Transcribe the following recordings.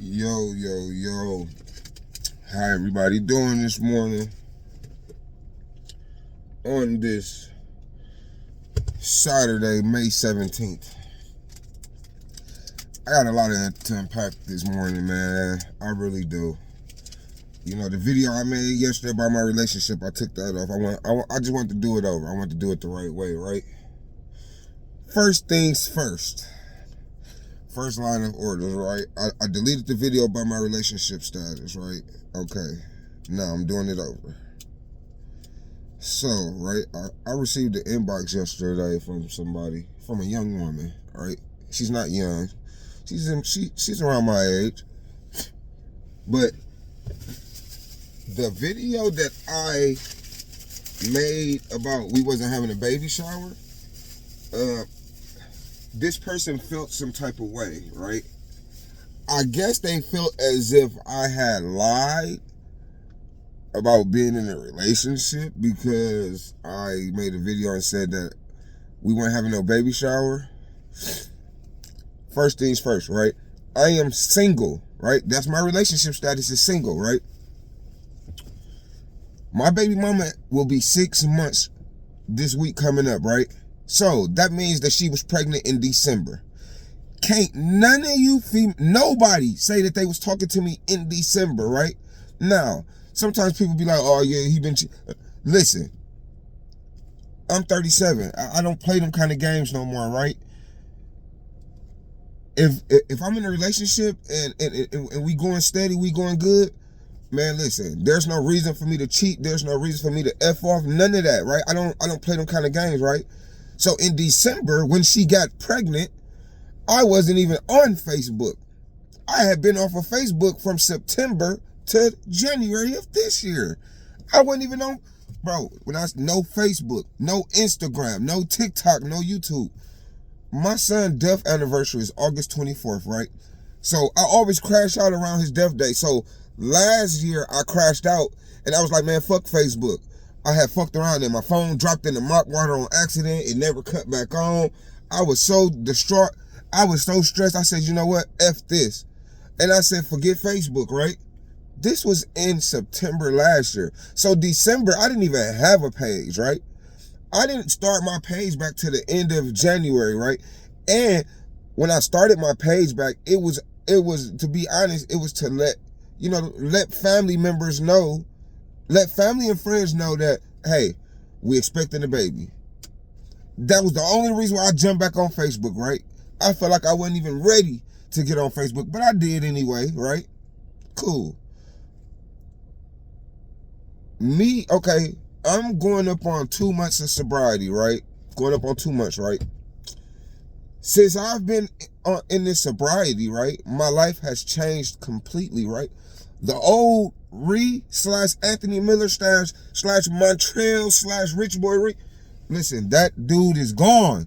Yo. How everybody doing this morning on this Saturday, May 17th? I got a lot to unpack this morning, man. I really do. You know, the video I made yesterday about my relationship, I took that off. I just want to do it over. I want to do it the right way, right? First things first. First line of orders, right? I deleted the video about my relationship status, right? Okay. Now I'm doing it over. So, right, I received an inbox yesterday from a young woman, right? She's not young. She's around my age. But the video that I made about we wasn't having a baby shower, this person felt some type of way, right? I guess they felt as if I had lied about being in a relationship because I made a video and said that we weren't having no baby shower. First things first, right? I am single, right? That's my relationship status, is single, right? My baby mama will be 6 months this week coming up, right? So that means that she was pregnant in December. Can't none of you nobody say that they was talking to me in December, right? Now, sometimes people be like, oh yeah, he been listen, I'm 37. I don't play them kind of games no more, right? If I'm in a relationship and we going steady, we going good, man, listen, there's no reason for me to cheat. There's no reason for me to F off. None of that, right? I don't play them kind of games, right? So in December, when she got pregnant, I wasn't even on Facebook. I had been off of Facebook from September to January of this year. I wasn't even on, bro, no Facebook, no Instagram, no TikTok, no YouTube. My son's death anniversary is August 24th, right? So I always crash out around his death day. So last year I crashed out and I was like, man, fuck Facebook. I had fucked around and my phone dropped in the mop water on accident. It never cut back on. I was so distraught. I was so stressed. I said, you know what? F this. And I said, forget Facebook, right? This was in September last year. So December, I didn't even have a page, right? I didn't start my page back to the end of January, right? And when I started my page back, it was, to be honest, it was to let family members know, let family and friends know that, hey, we expecting a baby. That was the only reason why I jumped back on Facebook, right? I felt like I wasn't even ready to get on Facebook, but I did anyway, right? Cool. Okay, I'm going up on 2 months of sobriety, right? Going up on 2 months, right? Since I've been in this sobriety, right, my life has changed completely, right? The old Anthony Miller / Montreal / Rich Boy Ree, listen, that dude is gone.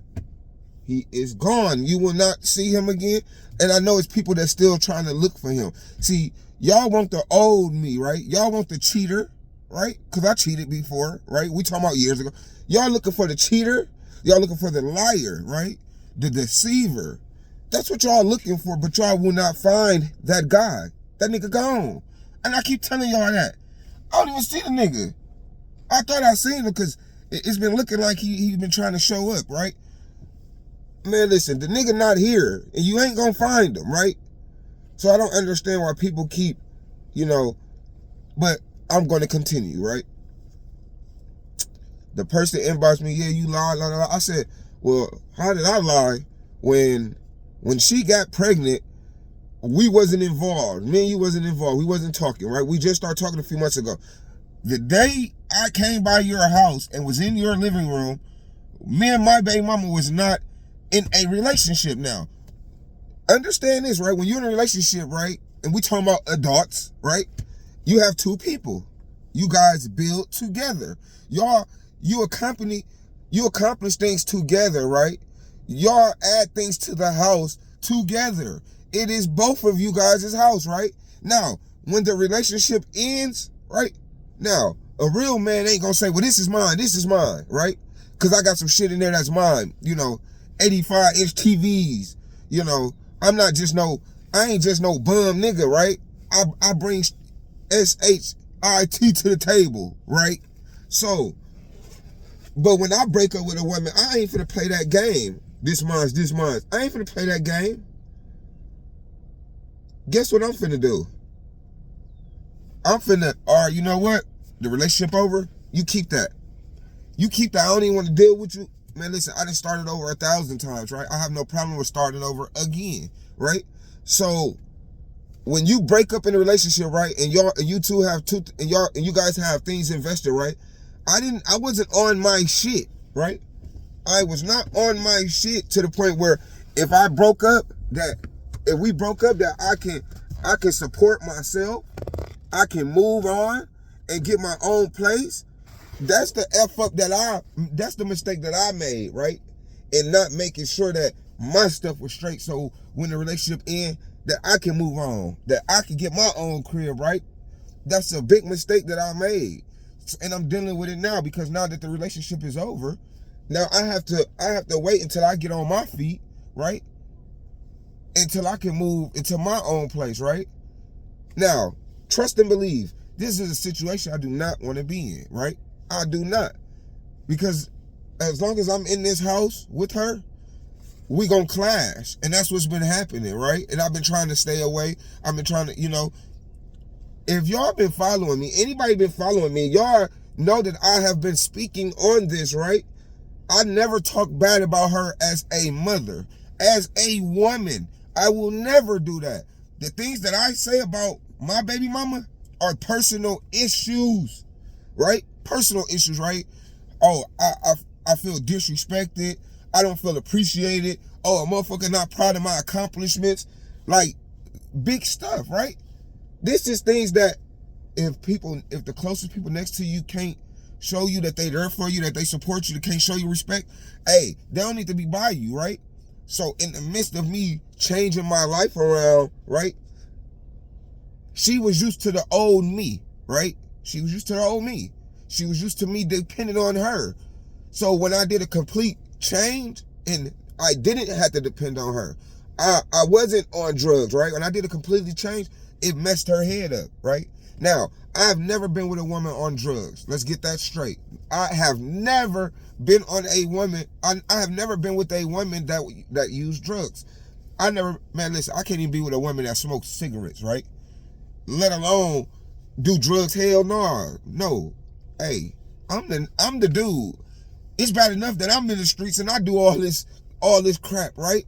He is gone. You will not see him again. And I know it's people that's still trying to look for him. See, y'all want the old me, right? Y'all want the cheater, right? Because I cheated before, right? We talking about years ago. Y'all looking for the cheater. Y'all looking for the liar, right? The deceiver. That's what y'all looking for, but y'all will not find that guy. That nigga gone. And I keep telling y'all that. I don't even see the nigga. I thought I seen him because it's been looking like he been trying to show up, right? Man, listen, the nigga not here, and you ain't gonna find him, right? So I don't understand why people keep, but I'm gonna continue, right? The person inboxed me, yeah, you lied, blah, blah, blah. I said, well, how did I lie when she got pregnant? We wasn't involved. Me and you wasn't involved. We wasn't talking, right? We just started talking a few months ago. The day I came by your house and was in your living room, me and my baby mama was not in a relationship now. Understand this, right? When you're in a relationship, right, and we talking about adults, right, you have two people. You guys build together. You accomplish things together, right? Y'all add things to the house together. It is both of you guys' house, right? Now, when the relationship ends, right? Now, a real man ain't gonna say, well, this is mine, right? Because I got some shit in there that's mine, 85-inch TVs, I'm not just no I ain't just no bum nigga, right? I bring SHIT to the table, right? So, but when I break up with a woman, I ain't finna play that game. This month. I ain't finna play that game. Guess what I'm finna do? I'm finna, all right, you know what? The relationship over, you keep that. You keep that. I don't even want to deal with you. Man, listen, I done started over 1,000 times, right? I have no problem with starting over again, right? So when you break up in a relationship, right, and you guys have things invested, right? I wasn't on my shit, right? I was not on my shit to the point where if we broke up, that I can support myself, I can move on and get my own place. That's that's the mistake that I made, right? And not making sure that my stuff was straight, so when the relationship ends, that I can move on, that I can get my own crib, right? That's a big mistake that I made. And I'm dealing with it now, because now that the relationship is over, now I have to wait until I get on my feet, right? Until I can move into my own place, right? Now, trust and believe, this is a situation I do not want to be in, right? I do not. Because as long as I'm in this house with her, we gonna clash. And that's what's been happening, right? And I've been trying to stay away. I've been trying to, if y'all been following me, anybody been following me, y'all know that I have been speaking on this, right? I never talk bad about her as a mother, as a woman. I will never do that. The things that I say about my baby mama are personal issues, right? Personal issues, right? Oh, I feel disrespected. I don't feel appreciated. Oh, a motherfucker not proud of my accomplishments. Like, big stuff, right? This is things that if the closest people next to you can't show you that they there for you, that they support you, that can't show you respect, hey, they don't need to be by you, right? So in the midst of me changing my life around, right? She was used to the old me, right? She was used to the old me. She was used to me depending on her. So when I did a complete change and I didn't have to depend on her, I wasn't on drugs, right? When I did a completely change, it messed her head up, right? Now, I've never been with a woman on drugs. Let's get that straight. I have never been on a woman. I have never been with a woman that used drugs. Man, listen, I can't even be with a woman that smokes cigarettes, right? Let alone do drugs. Hell no. No. Hey, I'm the dude. It's bad enough that I'm in the streets and I do all this crap, right?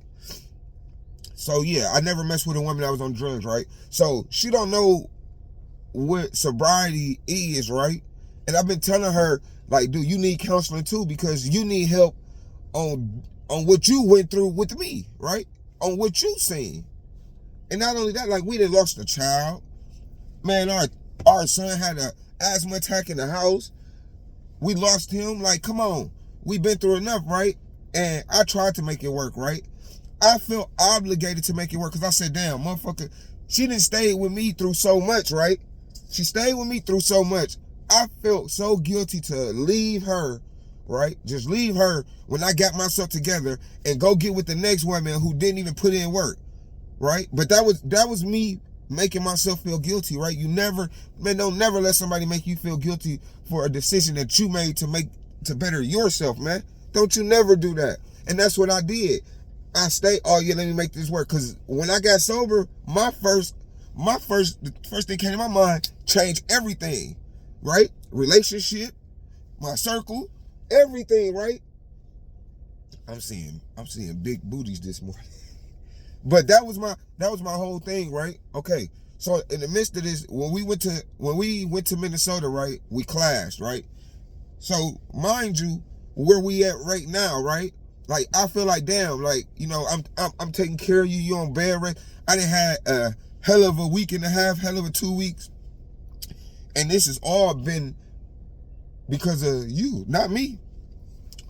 So yeah, I never messed with a woman that was on drugs, right? So she don't know what sobriety is, right? And I've been telling her, like, dude, you need counseling too, because you need help on what you went through with me, right? On what you seen. And not only that, like, we done lost a child. Man, our son had an asthma attack in the house. We lost him. Like, come on. We've been through enough, right? And I tried to make it work, right? I felt obligated to make it work because I said, damn, motherfucker, she didn't stay with me through so much, right? She stayed with me through so much. I felt so guilty to leave her, right? Just leave her when I got myself together and go get with the next woman who didn't even put in work, right? But that was me making myself feel guilty, right? Don't never let somebody make you feel guilty for a decision that you made to better yourself, man. Don't you never do that. And that's what I did. I stayed, oh yeah, let me make this work. Cause when I got sober, the first thing came to my mind, changed everything, right? Relationship, my circle, everything, right? I'm seeing big booties this morning. But that was my whole thing, right? Okay. So in the midst of this, when we went to Minnesota, right, we clashed, right? So mind you, where we at right now, right? Like, I feel like, damn, like, I'm taking care of you, you on bed rest. I done had a hell of a week and a half, hell of a 2 weeks. And this has all been because of you, not me.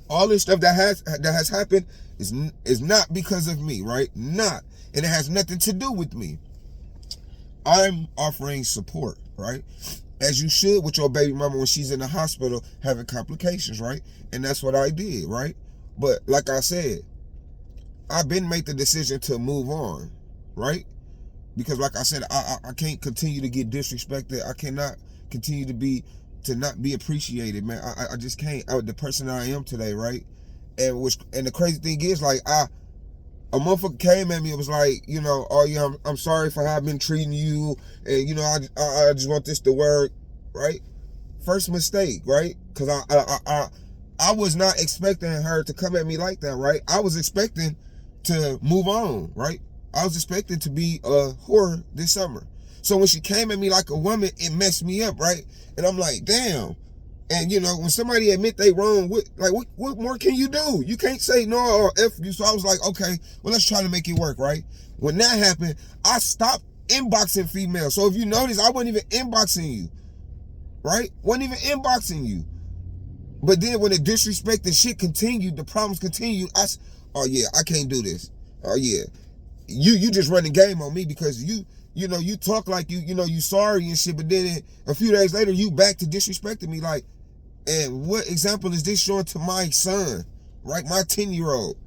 All this stuff that has happened is not because of me, right? Not. And it has nothing to do with me. I'm offering support, right? As you should with your baby mama when she's in the hospital having complications, right? And that's what I did, right? But like I said, I've been made the decision to move on, right? Because like I said, I can't continue to get disrespected. I cannot continue to not be appreciated, man. I just can't. The person that I am today, right? And the crazy thing is, like, a motherfucker came at me and was like, you know, oh yeah, I'm sorry for how I've been treating you, and you know, I just want this to work, right? First mistake, right? Because I was not expecting her to come at me like that, right? I was expecting to move on, right? I was expecting to be a whore this summer. So when she came at me like a woman, it messed me up, right? And I'm like, damn. And you know, when somebody admit they wrong, what more can you do? You can't say no or F you. So I was like, okay, well, let's try to make it work, right? When that happened, I stopped inboxing females. So if you notice, I wasn't even inboxing you, right? Wasn't even inboxing you. But then when the disrespect and shit continued, the problems continued, oh yeah, I can't do this. Oh yeah. You just run the game on me because you know, you talk like you know, you sorry and shit, but then a few days later, you back to disrespecting me. Like, and what example is this showing to my son, right? My 10-year-old.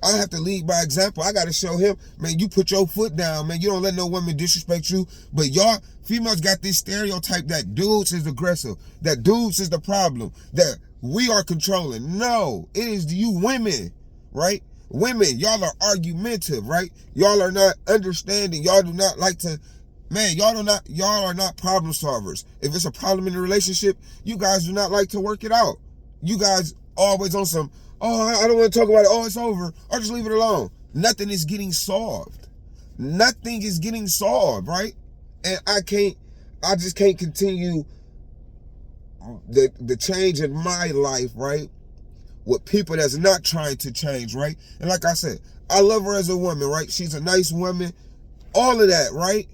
I have to lead by example. I got to show him, man, you put your foot down, man. You don't let no woman disrespect you. But y'all, females got this stereotype that dudes is aggressive, that dudes is the problem, that we are controlling. No, it is you women, right? Women, y'all are argumentative, right? Y'all are not understanding. Y'all do not like to, man, y'all are not problem solvers. If it's a problem in the relationship, you guys do not like to work it out. You guys always on some, oh, I don't want to talk about it. Oh, it's over. Or just leave it alone. Nothing is getting solved. Nothing is getting solved, right? And I just can't continue the change in my life, right? With people that's not trying to change, right? And like I said, I love her as a woman, right? She's a nice woman. All of that, right?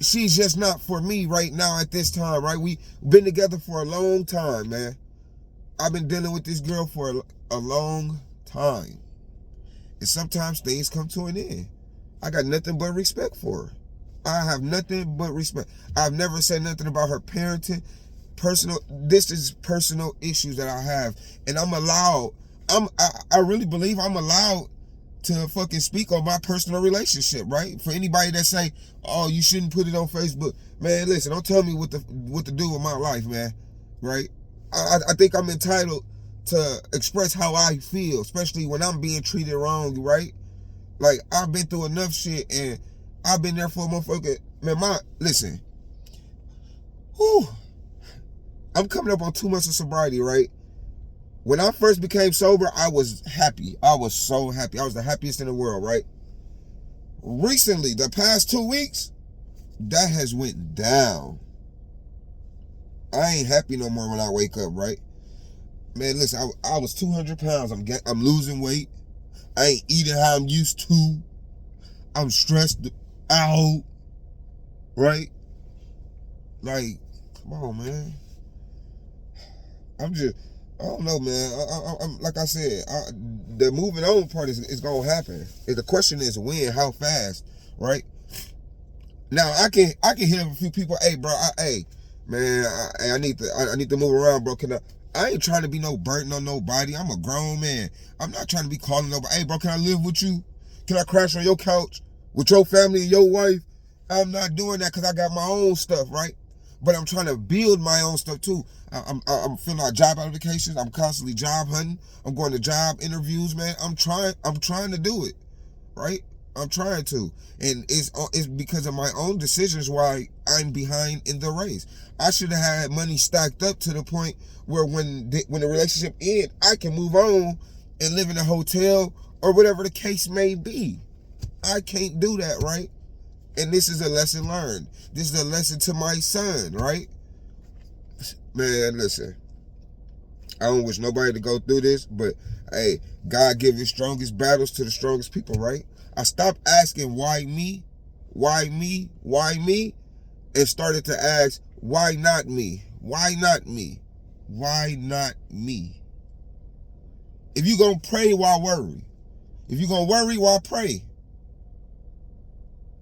She's just not for me right now at this time, right? We've been together for a long time, man. I've been dealing with this girl for a long time. And sometimes things come to an end. I got nothing but respect for her. I have nothing but respect. I've never said nothing about her parenting. This is personal issues that I have. And I'm allowed, I really believe I'm allowed to fucking speak on my personal relationship, right? For anybody that say, oh, you shouldn't put it on Facebook. Man, listen, don't tell me what to do with my life, man, right? I think I'm entitled to express how I feel, especially when I'm being treated wrong, right? Like, I've been through enough shit, and I've been there for a motherfucker. Man, listen. Whew. I'm coming up on 2 months of sobriety, right? When I first became sober, I was happy. I was so happy. I was the happiest in the world, right? Recently, the past 2 weeks, that has went down. I ain't happy no more when I wake up, right? Man, listen, I was 200 pounds. I'm losing weight. I ain't eating how I'm used to. I'm stressed out, right? Like, come on, man. I don't know, man. I'm like I said, the moving on part is gonna happen. The question is when, how fast, right? Now I can hit up a few people. Hey, bro, man, I need to move around, bro. I ain't trying to be no burden on nobody. I'm a grown man. I'm not trying to be calling nobody. Hey, bro, can I live with you? Can I crash on your couch with your family and your wife? I'm not doing that because I got my own stuff, right? But I'm trying to build my own stuff too. I'm filling out job applications. I'm constantly job hunting. I'm going to job interviews, man. I'm trying to do it, right? I'm trying to, and it's because of my own decisions why I'm behind in the race. I should have had money stacked up to the point where when the relationship ends, I can move on and live in a hotel or whatever the case may be. I can't do that, right? And this is a lesson learned. This is a lesson to my son, right? Man, listen. I don't wish nobody to go through this, but hey, God give his strongest battles to the strongest people, right? I stopped asking why me, why me, why me, and started to ask why not me, why not me, why not me. If you gonna pray, why worry? If you gonna worry, why pray?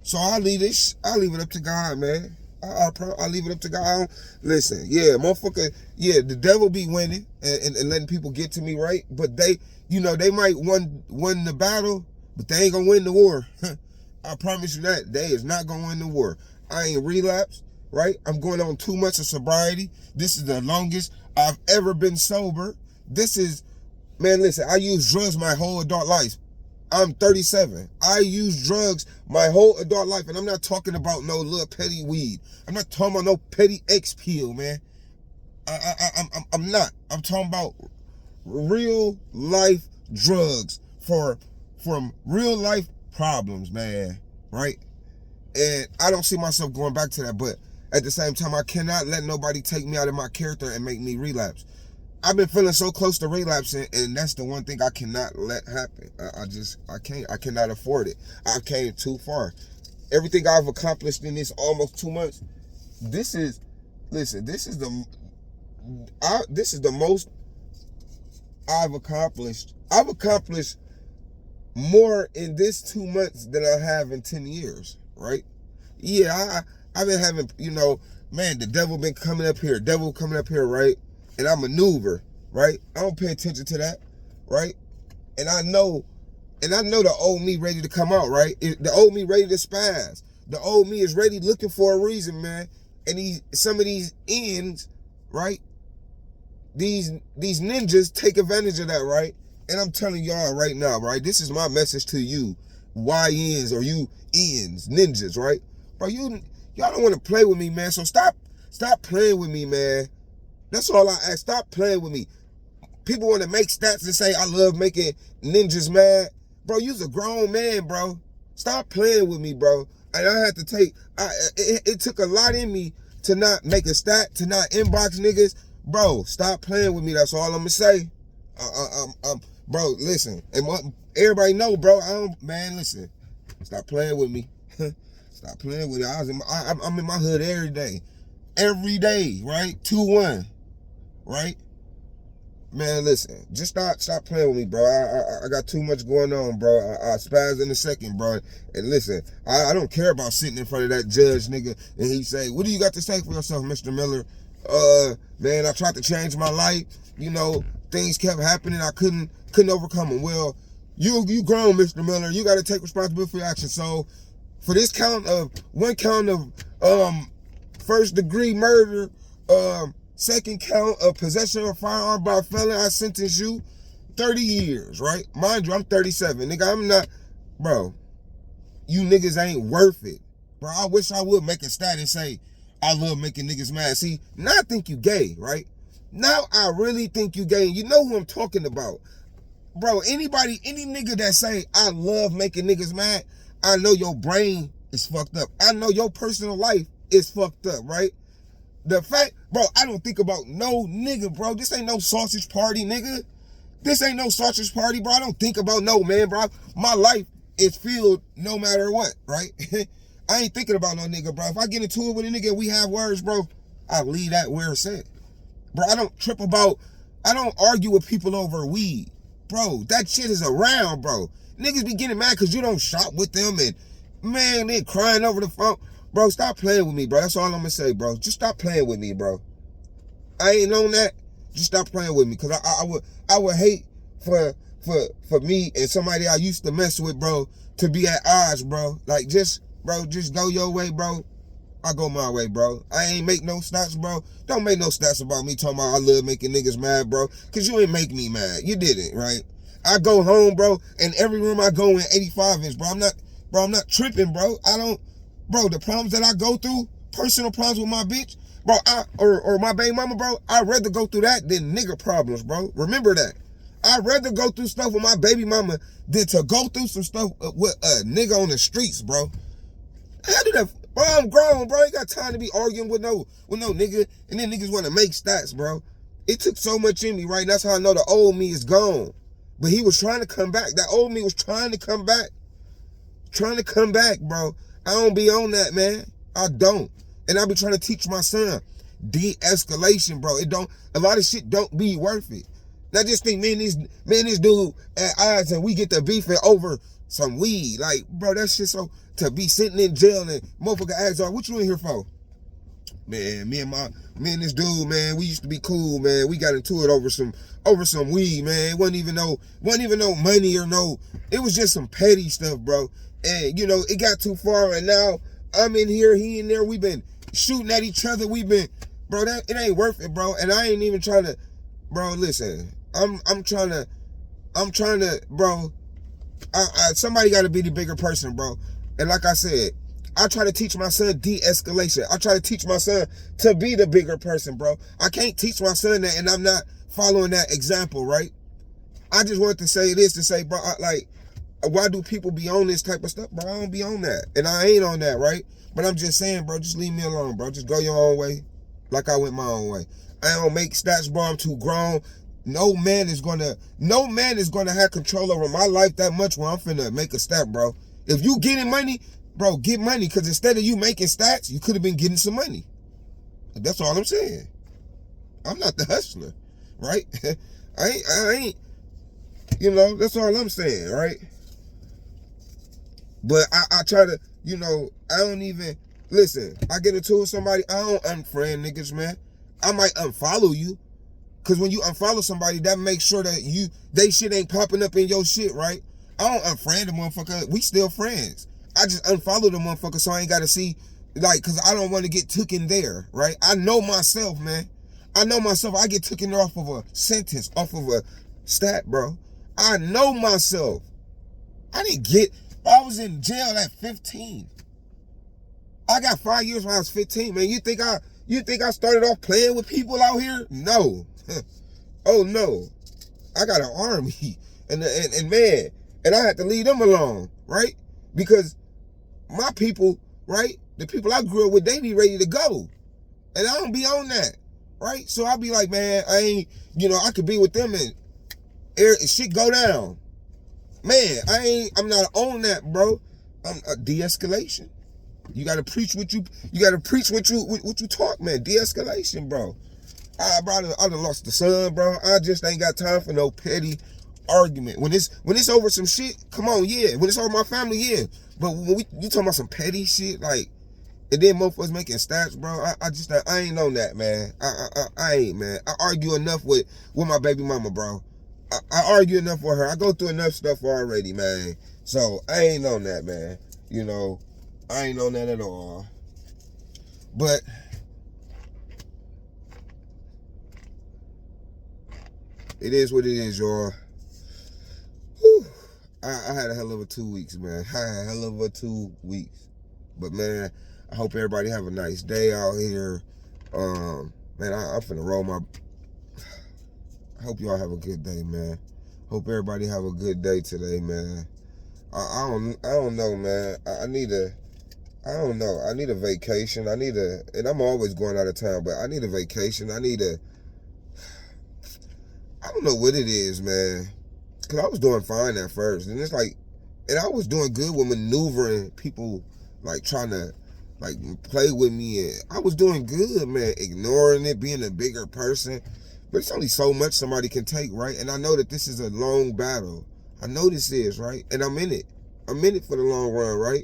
So I leave it up to God, man. I leave it up to God. Listen, yeah, motherfucker, yeah, the devil be winning and letting people get to me, right? But they might win the battle, but they ain't gonna win the war. I promise you that. They is not going to war. I ain't relapsed, right? I'm going on 2 months of sobriety. This is the longest I've ever been sober. This is, man, listen, I used drugs my whole adult life. I'm 37. I used drugs my whole adult life, and I'm not talking about no little petty weed. I'm not talking about no petty X pill, man. I'm not. I'm talking about real life drugs from real life problems, man, right? And I don't see myself going back to that, but at the same time, I cannot let nobody take me out of my character and make me relapse. I've been feeling so close to relapsing, and that's the one thing I cannot let happen. I can't. I cannot afford it. I came too far. Everything I've accomplished in this almost 2 months, this is the most I've accomplished. I've accomplished more in this 2 months than I have in 10 years, right? Yeah, I've been having, man, the devil been coming up here, right? And I maneuver, right? I don't pay attention to that, right? And I know the old me ready to come out, right? The old me ready to spaz. The old me is ready looking for a reason, man. And some of these ends, right? These ninjas take advantage of that, right? And I'm telling y'all right now, right? This is my message to you, YNs or you ends, ninjas, right? Bro, y'all don't want to play with me, man. So stop playing with me, man. That's all I ask. Stop playing with me. People want to make stats and say I love making ninjas mad. Bro, you's a grown man, bro. Stop playing with me, bro. And I had to take, it took a lot in me to not make a stat, to not inbox niggas. Bro, stop playing with me. That's all I'm going to say. Bro, listen. And everybody know, bro. Listen. Stop playing with me. Stop playing with me. I'm in my hood every day. Every day, right? 2-1. Right? Man, listen. Just stop playing with me, bro. I got too much going on, bro. I spaz in a second, bro. And listen, I don't care about sitting in front of that judge, nigga, and he say, what do you got to say for yourself, Mr. Miller? Man, I tried to change my life. Things kept happening. I couldn't overcome them. Well, you grown, Mr. Miller. You got to take responsibility for your actions. So, for this one count of first degree murder, second count of possession of a firearm by a felon, I sentence you 30 years, right? Mind you, I'm 37. Nigga, I'm not, bro, you niggas ain't worth it. Bro, I wish I would make a stat and say, I love making niggas mad. See, now I think you gay, right? Now I really think you gay. You know who I'm talking about. Bro, any nigga that say, I love making niggas mad, I know your brain is fucked up. I know your personal life is fucked up, right? The fact, bro, I don't think about no nigga, bro. This ain't no sausage party, nigga. This ain't no sausage party, bro. I don't think about no man, bro. My life is filled no matter what, right? I ain't thinking about no nigga, bro. If I get into it with a nigga and we have words, bro, I leave that where it's at. Bro, I don't argue with people over weed. Bro, that shit is around, bro. Niggas be getting mad because you don't shop with them and, man, they crying over the phone. Bro, stop playing with me, bro. That's all I'm going to say, bro. Just stop playing with me, bro. I ain't on that. Just stop playing with me because I would hate for me and somebody I used to mess with, bro, to be at odds, bro. Like, just go your way, bro. I go my way, bro. I ain't make no stats, bro. Don't make no stats about me talking about I love making niggas mad, bro. Because you ain't make me mad. You didn't, right? I go home, bro, and every room I go in 85 inch, bro. I'm not tripping, bro. Bro, the problems that I go through, personal problems with my bitch, bro, or my baby mama, bro, I'd rather go through that than nigga problems, bro. Remember that. I'd rather go through stuff with my baby mama than to go through some stuff with a nigga on the streets, bro. How did that? Bro, I'm grown, bro. I ain't got time to be arguing with no nigga, and then niggas want to make stats, bro. It took so much in me, right? That's how I know the old me is gone. But he was trying to come back. That old me was trying to come back. Trying to come back, bro. I don't be on that, man. I don't. And I be trying to teach my son de-escalation, bro. A lot of shit don't be worth it. Now just think, man, this dude at odds and we get to beefing over some weed. Like, bro, that shit so, to be sitting in jail and motherfucker asks, what you in here for? Man, me and this dude, man, we used to be cool, man. We got into it over some weed, man. It wasn't even no money or no, it was just some petty stuff, bro. And, you know, it got too far, and now I'm in here, he in there. We've been shooting at each other. We've been, bro, it ain't worth it, bro. And I ain't even trying to, bro, listen. I'm trying to, bro, somebody got to be the bigger person, bro. And like I said, I try to teach my son de-escalation. I try to teach my son to be the bigger person, bro. I can't teach my son that, and I'm not following that example, right? I just wanted to say this to say, bro, why do people be on this type of stuff, bro? I don't be on that. And I ain't on that, right? But I'm just saying, bro, just leave me alone, bro. Just go your own way like I went my own way. I don't make stats, bro. I'm too grown. No man is gonna have control over my life that much where I'm finna make a stat, bro. If you getting money, bro, get money. Because instead of you making stats, you could have been getting some money. That's all I'm saying. I'm not the hustler, right? I ain't, you know, that's all I'm saying, right? But I try to, you know, I don't even, listen, I get into it with somebody, I don't unfriend niggas, man. I might unfollow you. Because when you unfollow somebody, that makes sure that they shit ain't popping up in your shit, right? I don't unfriend the motherfucker. We still friends. I just unfollow the motherfucker so I ain't got to see, like, because I don't want to get took in there, right? I know myself, man. I know myself. I get taken off of a sentence, off of a stat, bro. I know myself. I was in jail at 15. I got 5 years when I was 15, man. You think I started off playing with people out here? No. Oh no. I got an army. And man, and I had to leave them alone, right? Because my people, right? The people I grew up with, they be ready to go. And I don't be on that, right? So I be like, man, I ain't, you know, I could be with them and shit go down. Man, I'm not on that, bro. I'm a de-escalation. You gotta preach what you talk, man. De-escalation, bro. I done lost the son, bro. I just ain't got time for no petty argument. When it's over some shit, come on, yeah. When it's over my family, yeah. But when you talking about some petty shit, like, and then motherfuckers making stats, bro, I ain't on that, man. I ain't, man. I argue enough with my baby mama, bro. I argue enough with her. I go through enough stuff already, man. So I ain't on that, man. You know, I ain't on that at all. But it is what it is, y'all. Whew. I had a hell of a 2 weeks, man. I had a hell of a 2 weeks. But man, I hope everybody have a nice day out here. Man, I'm finna roll my. I hope y'all have a good day, man. Hope everybody have a good day today, man. I don't know, man. I need a vacation. And I'm always going out of town, but I need a vacation. I don't know what it is, man. Cause I was doing fine at first, and it's like, and I was doing good with maneuvering people, like trying to, like, play with me, and I was doing good, man. Ignoring it, being a bigger person. But it's only so much somebody can take, right? And I know that this is a long battle. I know this is, right? And I'm in it. I'm in it for the long run, right?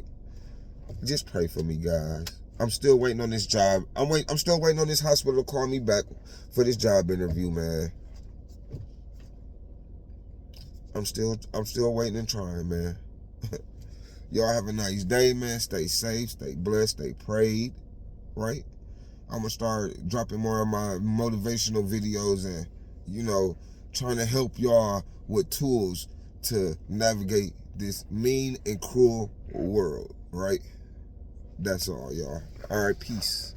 Just pray for me, guys. I'm still waiting on this job. I'm still waiting on this hospital to call me back for this job interview, man. I'm still waiting and trying, man. Y'all have a nice day, man. Stay safe, stay blessed, stay prayed, right? I'm gonna start dropping more of my motivational videos and, you know, trying to help y'all with tools to navigate this mean and cruel world, right? That's all, y'all. All right, peace.